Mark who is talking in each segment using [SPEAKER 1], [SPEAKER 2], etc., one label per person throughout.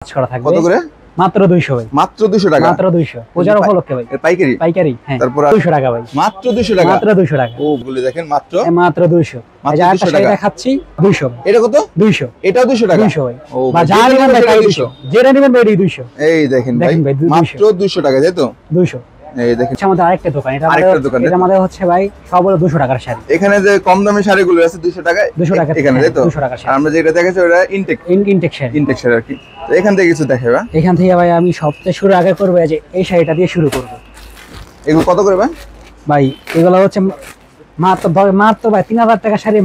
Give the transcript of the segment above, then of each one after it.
[SPEAKER 1] কাজ করা থাকবে।
[SPEAKER 2] কত করে?
[SPEAKER 1] মাত্র 200 ভাই।
[SPEAKER 2] মাত্র 200 টাকা।
[SPEAKER 1] মাত্র 200 পূজার উপলক্ষে ভাই।
[SPEAKER 2] পাইকারি?
[SPEAKER 1] পাইকারি, হ্যাঁ।
[SPEAKER 2] তারপর
[SPEAKER 1] 200 টাকা ভাই।
[SPEAKER 2] মাত্র 200 টাকা।
[SPEAKER 1] মাত্র 200 টাকা।
[SPEAKER 2] ও বলে দেখেন মাত্র
[SPEAKER 1] মাত্র 200। এই যে একটা শাড়ি দেখাচ্ছি 200।
[SPEAKER 2] এটা কত?
[SPEAKER 1] 200।
[SPEAKER 2] এটাও 200 টাকা।
[SPEAKER 1] 200 ভাই।
[SPEAKER 2] ও
[SPEAKER 1] বা যা নেবেন ভাই 200। যেটা নেবেন ভাই 200।
[SPEAKER 2] এই দেখেন ভাই মাত্র 200 টাকা, তাই তো?
[SPEAKER 1] 200।
[SPEAKER 2] এই দেখেন
[SPEAKER 1] আমাদের আরেকটা দোকান, এটা আমাদের হচ্ছে ভাই সব হলো 200 টাকার শাড়ি।
[SPEAKER 2] এখানে যে কম দামি শাড়িগুলো আছে 200 টাকায়,
[SPEAKER 1] 200 টাকা
[SPEAKER 2] এখানে, তাই তো?
[SPEAKER 1] 200 টাকা শাড়ি।
[SPEAKER 2] আর আমরা যেটা দেখাচ্ছি ওটা ইনটেক
[SPEAKER 1] শাড়ি।
[SPEAKER 2] ইনটেক শাড়ি আর কি। তো এখান থেকে কিছু দেখাবা।
[SPEAKER 1] এখান থেকে ভাই আমি সবচেয়ে শুরু আগে করব যে এই শাড়িটা দিয়ে শুরু করব।
[SPEAKER 2] এগুলো কত করে ভাই?
[SPEAKER 1] ভাই এগুলো হচ্ছে মাত্র ভাই 3000 টাকা শাড়ি,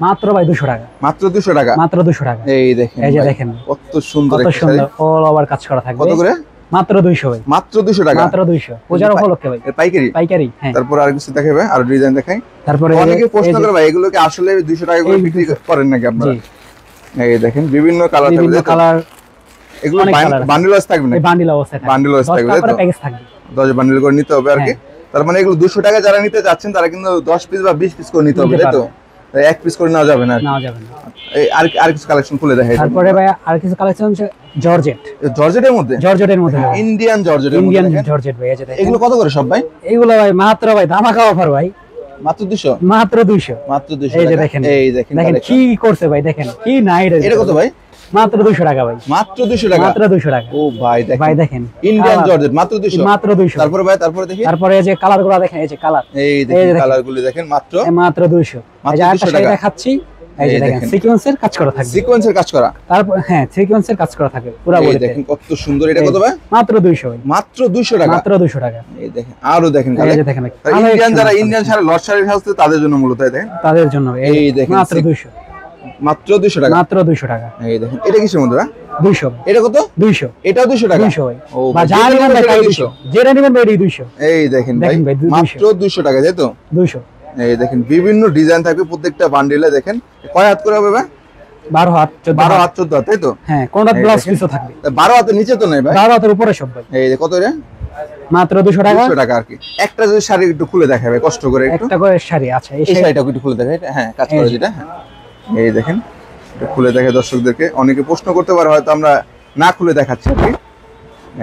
[SPEAKER 1] মাত্র ভাই 200 টাকা।
[SPEAKER 2] মাত্র 200 টাকা।
[SPEAKER 1] মাত্র 200 টাকা।
[SPEAKER 2] এই দেখেন,
[SPEAKER 1] এই যে দেখেন
[SPEAKER 2] কত সুন্দর
[SPEAKER 1] কত সুন্দর অল ওভার কাজ করা থাকবে।
[SPEAKER 2] কত করে?
[SPEAKER 1] মাত্র 200 ভাই।
[SPEAKER 2] মাত্র 200 টাকা।
[SPEAKER 1] মাত্র 200 পূজার উপলক্ষে ভাই।
[SPEAKER 2] পাইকারি?
[SPEAKER 1] পাইকারি, হ্যাঁ।
[SPEAKER 2] তারপর আর কিছু দেখাবে, আর ডিজাইন দেখাই।
[SPEAKER 1] তারপরে
[SPEAKER 2] অনেকে প্রশ্ন করে ভাই এগুলো কি আসলে 200 টাকা করে বিক্রি করেন নাকি আপনারা? এই দেখেন বিভিন্ন কালার থাকবে,
[SPEAKER 1] বিভিন্ন কালার।
[SPEAKER 2] এগুলো বান্ডেল ওয়াইজ থাকবে না?
[SPEAKER 1] বান্ডেল অবস্থায় থাকবে।
[SPEAKER 2] বান্ডেল ওয়াইজ থাকবে, তাই তো?
[SPEAKER 1] প্যাকেজ থাকবে।
[SPEAKER 2] 10 বান্ডেল করে নিতে হবে আর কি। তার মানে এগুলো 200 টাকা যারা নিতে যাচ্ছেন তারা কিন্তু 10 পিস বা 20 পিস করে নিতে হবে, তাই তো? এক পিস করে নেওয়া যাবে না?
[SPEAKER 1] নেওয়া যাবে না।
[SPEAKER 2] এই আর কিছু কালেকশন খুলে দেখাই।
[SPEAKER 1] তারপরে ভাই আর কিছু কালেকশন আছে
[SPEAKER 2] জর্জেটের মধ্যে। ইন্ডিয়ান
[SPEAKER 1] জর্জেট ভাই।
[SPEAKER 2] এগুলো কত করে সব ভাই?
[SPEAKER 1] এগুলো ভাই মাত্র ভাই ধামাকা অফার ভাই।
[SPEAKER 2] মাত্র 200?
[SPEAKER 1] মাত্র 200।
[SPEAKER 2] মাত্র 200
[SPEAKER 1] এই যে
[SPEAKER 2] টাকা।
[SPEAKER 1] দেখেন,
[SPEAKER 2] এই দেখেন
[SPEAKER 1] কি করছে ভাই, দেখেন কি নাই।
[SPEAKER 2] এটা কত ভাই?
[SPEAKER 1] মাত্র 200 টাকা ভাই।
[SPEAKER 2] মাত্র 200 টাকা।
[SPEAKER 1] মাত্র 200 টাকা।
[SPEAKER 2] ও ভাই দেখেন,
[SPEAKER 1] ভাই দেখেন
[SPEAKER 2] ইন্ডিয়ান জর্জেট মাত্র 200।
[SPEAKER 1] মাত্র 200।
[SPEAKER 2] তারপরে ভাই তারপরে দেখি।
[SPEAKER 1] তারপরে এই যে কালারগুলো দেখেন, এই যে কালার,
[SPEAKER 2] এই দেখেন কালারগুলো দেখেন মাত্র
[SPEAKER 1] 200। এই যে একটা শাড়ি দেখাচ্ছি, এই যে দেখেন সিকোয়েন্সের কাজ করা থাকবে।
[SPEAKER 2] সিকোয়েন্সের কাজ করা।
[SPEAKER 1] তারপর হ্যাঁ সিকোয়েন্সের কাজ করা থাকে পুরো বডি।
[SPEAKER 2] এই দেখেন কত সুন্দর। এটা কত ভাই?
[SPEAKER 1] মাত্র 200 ভাই।
[SPEAKER 2] মাত্র 200 টাকা।
[SPEAKER 1] মাত্র 200 টাকা।
[SPEAKER 2] এই দেখেন আরো দেখেন
[SPEAKER 1] এই যে দেখেন
[SPEAKER 2] ইন্ডিয়ান যারা ইন্ডিয়ান শাড়ি লট শাড়ি হাউসে তাদের জন্য মূলত দেখেন,
[SPEAKER 1] তাদের জন্য
[SPEAKER 2] এই দেখেন
[SPEAKER 1] মাত্র 200।
[SPEAKER 2] মাত্র 200 টাকা।
[SPEAKER 1] মাত্র 200 টাকা।
[SPEAKER 2] এই দেখেন এটা কিসের মধ্যে ভাই?
[SPEAKER 1] 200।
[SPEAKER 2] এটা কত?
[SPEAKER 1] 200।
[SPEAKER 2] এটাও 200 টাকা।
[SPEAKER 1] 200 ভাই।
[SPEAKER 2] ও
[SPEAKER 1] বা যা নেবেন ভাই 200। যেটা নেবেন ভাই 200।
[SPEAKER 2] এই দেখেন ভাই মাত্র 200 টাকা, তাই তো?
[SPEAKER 1] 200।
[SPEAKER 2] এই দেখেন বিভিন্ন ডিজাইন থাকবে প্রত্যেকটা বান্ডিলে। দেখেন কয় হাত করে হবে ভাই?
[SPEAKER 1] 12 হাত
[SPEAKER 2] 14 হাত 14 হাত, তাই তো?
[SPEAKER 1] হ্যাঁ, কোনটা ব্লাউজ পিসও থাকবে।
[SPEAKER 2] 12 হাতের নিচে তো নাই ভাই?
[SPEAKER 1] 12 হাতের উপরে সব ভাই।
[SPEAKER 2] এই যে কত রে?
[SPEAKER 1] মাত্র 200 টাকা।
[SPEAKER 2] 200 টাকা আর কি। একটা যদি শাড়ি একটু খুলে দেখাবে কষ্ট করে একটু।
[SPEAKER 1] একটা করে শাড়ি আছে,
[SPEAKER 2] এই শাড়িটা একটু খুলে দেখাই। হ্যাঁ কাজ করে যেটা। এই দেখেন এটা খুলে দেখাই দর্শকদেরকে। অনেকে প্রশ্ন করতে পারে হয়তো আমরা না খুলে দেখাচ্ছি আর কি।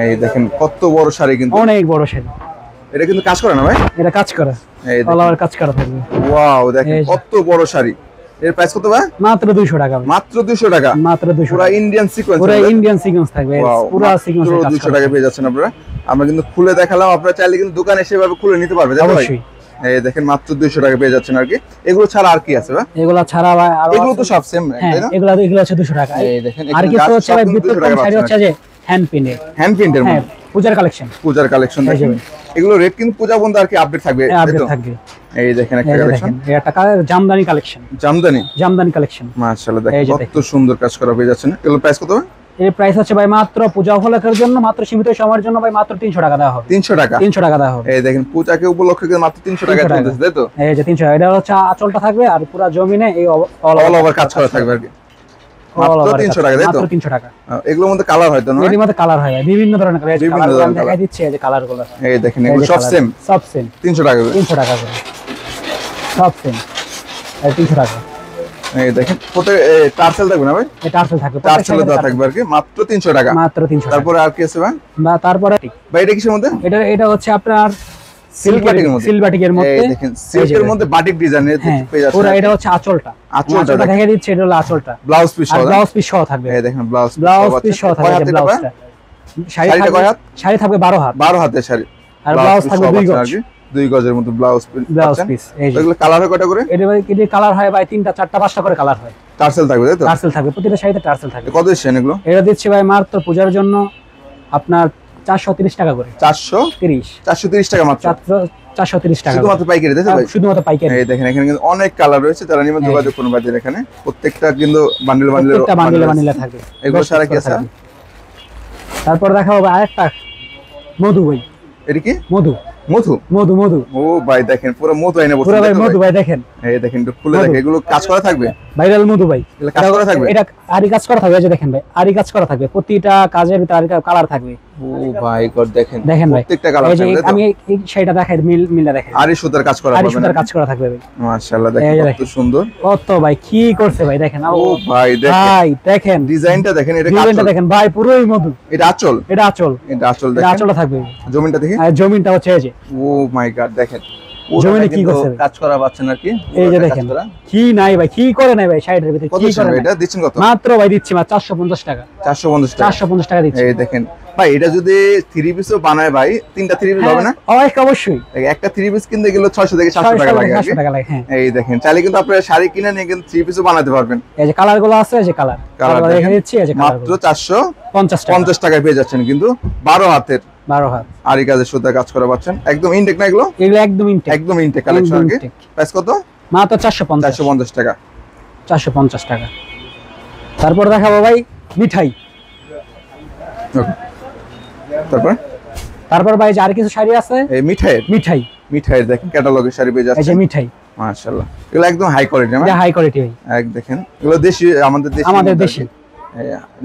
[SPEAKER 2] এই দেখেন কত বড় শাড়ি, কিন্তু
[SPEAKER 1] অনেক বড় শাড়ি।
[SPEAKER 2] এটা কিন্তু কাজ করে না ভাই?
[SPEAKER 1] এটা কাজ করা,
[SPEAKER 2] এই
[SPEAKER 1] অল ওভার কাজ করা থাকবে।
[SPEAKER 2] ওয়াও দেখেন কত বড় শাড়ি। এর প্রাইস কত ভাই?
[SPEAKER 1] মাত্র 200 টাকা।
[SPEAKER 2] মাত্র 200 টাকা।
[SPEAKER 1] মাত্র 200।
[SPEAKER 2] পুরো ইন্ডিয়ান সিকোয়েন্স।
[SPEAKER 1] পুরো ইন্ডিয়ান সিকোয়েন্স থাকবে। পুরো সিকোয়েন্স
[SPEAKER 2] 200 টাকা পেয়ে যাচ্ছেন আপনারা। আমরা কিন্তু খুলে দেখালাম, আপনারা চাইলে কিন্তু দোকানে এসে ভাবে খুলে নিতে পারবেন, তাই
[SPEAKER 1] অবশ্যই।
[SPEAKER 2] এই দেখেন মাত্র 200 টাকা পেয়ে যাচ্ছেন আর কি। এগুলো ছাড়া আর কি আছে ভাই?
[SPEAKER 1] এগুলো ছাড়া ভাই আর
[SPEAKER 2] এগুলো তো সব সেম,
[SPEAKER 1] তাই না? এগুলো আছে 200 টাকা।
[SPEAKER 2] এই দেখেন
[SPEAKER 1] আর কিছু হচ্ছে ভাই বিটকম শাড়ি হচ্ছে যে হ্যান্ড প্রিন্টের
[SPEAKER 2] মধ্যে
[SPEAKER 1] পূজার কালেকশন।
[SPEAKER 2] পূজার কালেকশন দেখেন। এগুলো রেট কিন্তু পূজা বন্ধ আর কি আপডেট থাকবে,
[SPEAKER 1] আপডেট থাকবে।
[SPEAKER 2] এই দেখেন একটা কালেকশন,
[SPEAKER 1] এটা জামদানি কালেকশন। জামদানি কালেকশন
[SPEAKER 2] মাশাআল্লাহ দেখেন কত সুন্দর কাজ করা পেয়ে যাচ্ছেন। এগুলো প্রাইস কত?
[SPEAKER 1] এর প্রাইস হচ্ছে ভাই মাত্র পূজা উপলক্ষের জন্য, মাত্র সীমিত সময়ের জন্য ভাই মাত্র 300 টাকা দেওয়া হবে।
[SPEAKER 2] 300 টাকা?
[SPEAKER 1] 300 টাকা দেওয়া হবে।
[SPEAKER 2] এই দেখেন পূজাকে উপলক্ষে মাত্র 300 টাকা চলতেছে, তাই তো?
[SPEAKER 1] এই যে 300। এটা হচ্ছে আঁচলটা থাকবে আর পুরো জমিনে এই
[SPEAKER 2] অল ওভার কাজ করা থাকবে আর কি। মাত্র 300 টাকা, তাই তো?
[SPEAKER 1] মাত্র 300 টাকা।
[SPEAKER 2] এগুলোর মধ্যে কালার হয় তো না?
[SPEAKER 1] এর মধ্যে কালার হয় বিভিন্ন ধরনের কালার। আমি দেখাই দিচ্ছি এই যে কালারগুলো।
[SPEAKER 2] এই দেখেন এগুলো সব সেম। 300 টাকা করে।
[SPEAKER 1] 300 টাকা করে সব সেম। এই 300 টাকা।
[SPEAKER 2] এই দেখেন প্রত্যেক টার্সেল থাকবে না ভাই?
[SPEAKER 1] এই টার্সেল থাকবে,
[SPEAKER 2] টার্সেল দেওয়া থাকবে আর কি। মাত্র 300 টাকা।
[SPEAKER 1] মাত্র 300।
[SPEAKER 2] তারপরে আর কি আছে ভাই?
[SPEAKER 1] বা তারপরে
[SPEAKER 2] ভাই এটা কিসের মধ্যে?
[SPEAKER 1] এটা হচ্ছে আপনার সিল্ক বাটিকের মধ্যে।
[SPEAKER 2] এই দেখেন সিল্কের মধ্যে বাটিক ডিজাইনের পেয়ে যাচ্ছে।
[SPEAKER 1] পুরো এটা হচ্ছে আঁচলটা দেখাই দিচ্ছি। এটা হলো আঁচলটা,
[SPEAKER 2] ব্লাউজ পিস সহ।
[SPEAKER 1] ব্লাউজ পিস সহ থাকবে।
[SPEAKER 2] এই দেখেন ব্লাউজ
[SPEAKER 1] পিস সহ থাকবে। ব্লাউজটা শাড়ি থাকবে 12 হাত।
[SPEAKER 2] 12 হাতের শাড়ি।
[SPEAKER 1] আর ব্লাউজ থাকবে 2 গজ।
[SPEAKER 2] 2 গজের মতো ব্লাউজ
[SPEAKER 1] পিস।
[SPEAKER 2] এগুলো কালার হয় কয়টা করে?
[SPEAKER 1] এটা কালার হয় ভাই 3টা 4টা 5টা করে কালার হয়।
[SPEAKER 2] টার্সেল থাকবে, তাই তো?
[SPEAKER 1] টার্সেল থাকবে, প্রতিটা শাড়িতে টার্সেল থাকবে।
[SPEAKER 2] কত দিচ্ছেন এগুলো?
[SPEAKER 1] এটা দিচ্ছি ভাই মাত্র পূজার জন্য আপনার 430 টাকা করে।
[SPEAKER 2] 430 টাকা মাত্র।
[SPEAKER 1] 430 টাকা
[SPEAKER 2] শুধুমাত্র পাইকারি, তাই তো ভাই?
[SPEAKER 1] শুধুমাত্র পাইকারি।
[SPEAKER 2] এই দেখেন এখানে কিন্তু অনেক কালার রয়েছে, যারা নিবেন যোগাযোগ করুন ভাইদের এখানে। প্রত্যেকটা কিন্তু বান্ডেল
[SPEAKER 1] বান্ডেলে থাকবে।
[SPEAKER 2] এগুলো সারা কি আছে?
[SPEAKER 1] তারপর দেখাবো ভাই আরেকটা মধু ভাই।
[SPEAKER 2] এটা কি?
[SPEAKER 1] মধু। ও
[SPEAKER 2] ভাই দেখেন পুরো মধু আইনা বসে।
[SPEAKER 1] পুরো ভাই মধু ভাই দেখেন।
[SPEAKER 2] এই দেখেন একটু খুলে দেখেন। এগুলো কাজ করা থাকবে?
[SPEAKER 1] ভাইরাল মধু ভাই।
[SPEAKER 2] এগুলো কাজ করা থাকবে?
[SPEAKER 1] এটা আরি কাজ করা থাকবে। এই যে দেখেন ভাই আরি কাজ করা থাকবে। প্রতিটা কাজের ভিতরে আরি কালার থাকবে।
[SPEAKER 2] ও ভাই গড দেখেন
[SPEAKER 1] দেখেন ভাই,
[SPEAKER 2] প্রত্যেকটা কালার
[SPEAKER 1] এই যে
[SPEAKER 2] থাকবে তো
[SPEAKER 1] আমি এই শাড়িটা দেখাই, মিলটা দেখাই,
[SPEAKER 2] আরি সুতার কাজ করা
[SPEAKER 1] আরি
[SPEAKER 2] পাবেন
[SPEAKER 1] সুতার কাজ করা থাকবে ভাই।
[SPEAKER 2] মাশাআল্লাহ
[SPEAKER 1] এই
[SPEAKER 2] দেখেন
[SPEAKER 1] যে
[SPEAKER 2] কত
[SPEAKER 1] দেখেন।
[SPEAKER 2] সুন্দর।
[SPEAKER 1] কত ভাই কি করছে ভাই, দেখেন
[SPEAKER 2] ও ভাই দেখেন
[SPEAKER 1] ভাই দেখেন
[SPEAKER 2] ডিজাইনটা দেখেন, এটা
[SPEAKER 1] ডিজাইনটা
[SPEAKER 2] আঁচল,
[SPEAKER 1] দেখেন ভাই, পুরোই মধু।
[SPEAKER 2] এটা আঁচল,
[SPEAKER 1] এটা আঁচল,
[SPEAKER 2] এটা আঁচল
[SPEAKER 1] এটা
[SPEAKER 2] দেখেন,
[SPEAKER 1] আঁচলটা থাকবে।
[SPEAKER 2] জমিনটা দেখি।
[SPEAKER 1] আর জমিনটা হচ্ছে এই যে,
[SPEAKER 2] ও মাই গড দেখেন
[SPEAKER 1] জমিনে
[SPEAKER 2] পুরোটা
[SPEAKER 1] কি
[SPEAKER 2] কিন্তু
[SPEAKER 1] করছে?
[SPEAKER 2] কাজ করা পাচ্ছেন আর কি,
[SPEAKER 1] এই যে
[SPEAKER 2] পুরোটা
[SPEAKER 1] দেখেন
[SPEAKER 2] কাজ করা।
[SPEAKER 1] কি নাই ভাই, কি করে নাই ভাই শাড়িটার ভিতরে,
[SPEAKER 2] কত
[SPEAKER 1] কি
[SPEAKER 2] ছিল
[SPEAKER 1] করে নাই?
[SPEAKER 2] এটা দিচ্ছেন কত?
[SPEAKER 1] মাত্র ভাই দিচ্ছি মাত্র 450 টাকা,
[SPEAKER 2] 450 টাকা।
[SPEAKER 1] 450 টাকা দিচ্ছি।
[SPEAKER 2] এই দেখেন ভাই, এটা যদি 3 পিসও বানায় ভাই, 3টা 3 পিস হবে না?
[SPEAKER 1] অবশ্যই
[SPEAKER 2] একটা 3 পিস কিনতে গেলে 600 থেকে 700 টাকা লাগে আর কি।
[SPEAKER 1] 700 টাকা লাগে। হ্যাঁ,
[SPEAKER 2] এই দেখেন চাইলে কিন্তু আপনারা শাড়ি কিনে নিয়ে কিন্তু 3 পিসও বানাতে পারবেন।
[SPEAKER 1] এই যে কালার গুলো আছে, এই যে কালার
[SPEAKER 2] দেখেন,
[SPEAKER 1] দেখে দিচ্ছি, এই যে
[SPEAKER 2] মাত্র
[SPEAKER 1] 450 টাকা,
[SPEAKER 2] 450 টাকায় পেয়ে যাচ্ছেন কিন্তু 12 হাতের
[SPEAKER 1] 12 হাত।
[SPEAKER 2] আরি কাজের সুতা কাজ করা পাচ্ছেন, একদম ইনটেক না এগুলো?
[SPEAKER 1] এগুলো একদম ইনটেক,
[SPEAKER 2] একদম ইনটেক কালেকশন আর কি।
[SPEAKER 1] একদম intake।
[SPEAKER 2] প্রাইস কত?
[SPEAKER 1] মাত্র 450
[SPEAKER 2] 450 টাকা।
[SPEAKER 1] 450 টাকা। তারপর দেখাবো ভাই মিঠাই।
[SPEAKER 2] ওকে, তারপর
[SPEAKER 1] ভাই যে আর কিছু শাড়ি আছে,
[SPEAKER 2] এই মিঠাইয়ের
[SPEAKER 1] মিঠাই
[SPEAKER 2] দেখেন ক্যাটালগের শাড়ি পেয়ে
[SPEAKER 1] এই যে
[SPEAKER 2] যাচ্ছেন
[SPEAKER 1] মিঠাই,
[SPEAKER 2] মাশাআল্লাহ। এগুলো একদম হাই কোয়ালিটি না?
[SPEAKER 1] এটা হাই কোয়ালিটি ভাই,
[SPEAKER 2] এক দেখেন এগুলো দেশি, আমাদের দেশি,
[SPEAKER 1] আমাদের দেশি।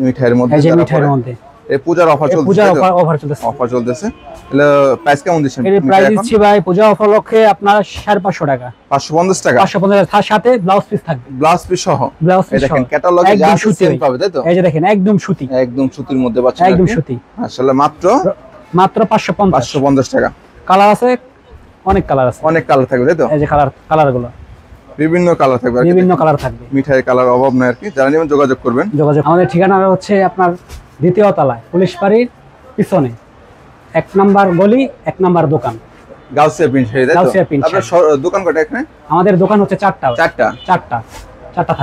[SPEAKER 2] মিঠাইয়ের মধ্যে
[SPEAKER 1] এই যে
[SPEAKER 2] যারা
[SPEAKER 1] মিঠাইয়ের
[SPEAKER 2] পরে।
[SPEAKER 1] মধ্যে
[SPEAKER 2] এই পূজার অফার চলছে,
[SPEAKER 1] পূজার অফার চলতেছে।
[SPEAKER 2] অফার চলতেছে। এগুলো প্রাইস কেমন দিচ্ছেন?
[SPEAKER 1] এর প্রাইস দিচ্ছি ভাই পূজা উপলক্ষে আপনার 550 টাকা,
[SPEAKER 2] 550 টাকা
[SPEAKER 1] 550 তার সাথে ব্লাউজ পিস থাকবে,
[SPEAKER 2] ব্লাউজ পিস সহ।
[SPEAKER 1] ব্লাউজ
[SPEAKER 2] এই
[SPEAKER 1] পিস
[SPEAKER 2] দেখেন ক্যাটালগে যা
[SPEAKER 1] একদম
[SPEAKER 2] আছে
[SPEAKER 1] সুতি
[SPEAKER 2] সেম
[SPEAKER 1] ভাই।
[SPEAKER 2] পাবে তাই তো?
[SPEAKER 1] এই যে দেখেন একদম সুতি,
[SPEAKER 2] একদম সুতির মধ্যে পাচ্ছেন
[SPEAKER 1] একদম
[SPEAKER 2] আর কি।
[SPEAKER 1] সুতি,
[SPEAKER 2] মাশাআল্লাহ মাত্র
[SPEAKER 1] মাত্র 550।
[SPEAKER 2] 550 টাকা।
[SPEAKER 1] কালার আছে, অনেক কালার আছে,
[SPEAKER 2] অনেক কালার থাকবে তাই তো?
[SPEAKER 1] এই যে কালারগুলো
[SPEAKER 2] বিভিন্ন কালার থাকবে আর কি।
[SPEAKER 1] বিভিন্ন কালার থাকবে।
[SPEAKER 2] মিঠাইয়ের কালার অভাব নাই আর কি, যারা নেবেন যোগাযোগ করবেন।
[SPEAKER 1] যোগাযোগ, আমাদের ঠিকানা হচ্ছে আপনার দ্বিতীয় তলায় পুলিশ বাড়ির পিছনে, 1 নাম্বার গলি, 1 নাম্বার দোকান,
[SPEAKER 2] গাউসিয়া প্রিন্ট শাড়ি তাই তো?
[SPEAKER 1] গাউসিয়া প্রিন্ট
[SPEAKER 2] আপনার দোকান কয়টা এখানে?
[SPEAKER 1] আমাদের দোকান হচ্ছে 4টা
[SPEAKER 2] চারটা।
[SPEAKER 1] থাকে।